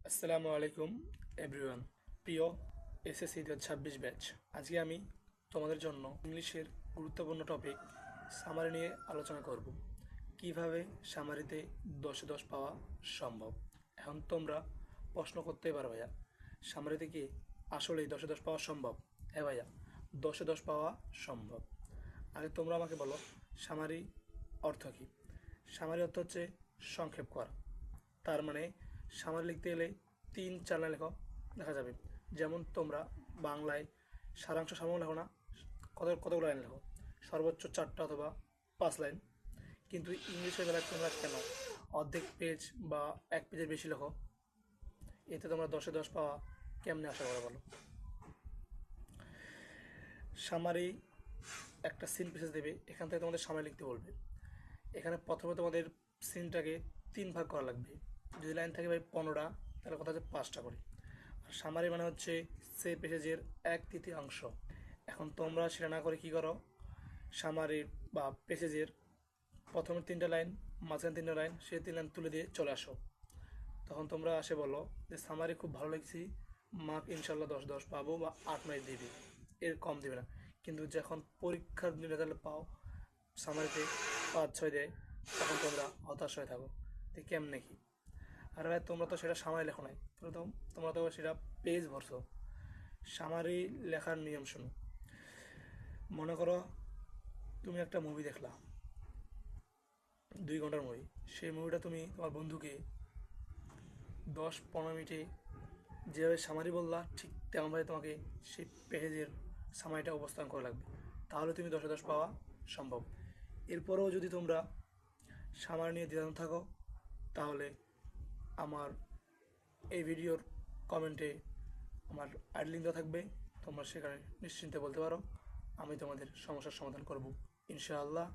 আসসালামু আলাইকুম এভরিওয়ান। প্রিয় এসএসসি 2026 ব্যাচ, আজকে আমি তোমাদের জন্য ইংলিশের গুরুত্বপূর্ণ টপিক সামারি নিয়ে আলোচনা করব। কিভাবে সামারিতে 10-এ 10 পাওয়া সম্ভব। এখন তোমরা প্রশ্ন করতেই পারো, ভাইয়া সামারিতে কি আসলেই 10-এ 10 পাওয়া সম্ভব? হ্যাঁ ভাইয়া, 10-এ 10 পাওয়া সম্ভব। আগে তোমরা আমাকে বলো, সামারি অর্থ কী? সামারি অর্থ হচ্ছে সংক্ষেপ করা। তার মানে সামারি লিখতে গেলে 3-4 লাইন লেখো, দেখা যাবে। যেমন তোমরা বাংলায় সারাংশ সারমর্ম লেখো না, কতগুলো লাইন লেখো? সর্বোচ্চ 4টা অথবা 5 লাইন। কিন্তু ইংলিশের বেলায় তোমরা কেন অর্ধেক পেজ বা 1 পেজের বেশি লেখো? এতে তোমরা 10-এ 10 পাওয়া কেমনে আশা করে বলো? সামারি একটা সিন পেসেজ দেবে, এখান থেকে তোমাদের সামারি লিখতে বলবে। এখানে প্রথমে তোমাদের সিনটাকে 3 ভাগ করা লাগবে। যদি লাইন থাকে ভাই 15টা, তাহলে কথা হচ্ছে 5টা করে। আর সামারি মানে হচ্ছে সে পেজের 1/3 এখন তোমরা সেটা না করে কি করো, সামারির বা পেজের প্রথমের 3টা লাইন, মাঝখানে 3টা লাইন, সেই 3 লাইন তুলে দিয়ে চলে আসো। তখন তোমরা আসে বলো যে সামারি খুব ভালো লাগছি, মার্ক ইনশাল্লাহ 10-10 পাবো বা 8-9 দিবে, এর কম দিবে না। কিন্তু যখন পরীক্ষার রেজাল্ট পাও সামারিতে 5-6 দেয়, তখন তোমরা হতাশ হয়ে থাকো যে কেমনে কি। আর ভাই তোমরা তো সেটা সামারি লেখো নাই, তোমরা তো সেটা পেজ ভরছো। সামারি লেখার নিয়ম শুনো। মনে করো তুমি একটা মুভি দেখলা, 2 ঘন্টার মুভি। সেই মুভিটা তুমি তোমার বন্ধুকে 10-15 মিনিটে যেভাবে সামারি বললা, ঠিক তেমনভাবে তোমাকে সেই পেজের সামারিটা উপস্থাপন করা লাগবে। তাহলে তুমি 10-এ 10 পাওয়া সম্ভব। এরপরেও যদি তোমরা সামারি নিয়ে দ্বিধাদ্বন্দ্ব থাকো, তাহলে আমার এই ভিডিওর কমেন্টে আমার আইডি লিঙ্ক দেওয়া থাকবে, তোমরা সেখানে নিশ্চিন্তে বলতে পারো, আমি তোমাদের সমস্যার সমাধান করব ইনশাআল্লাহ।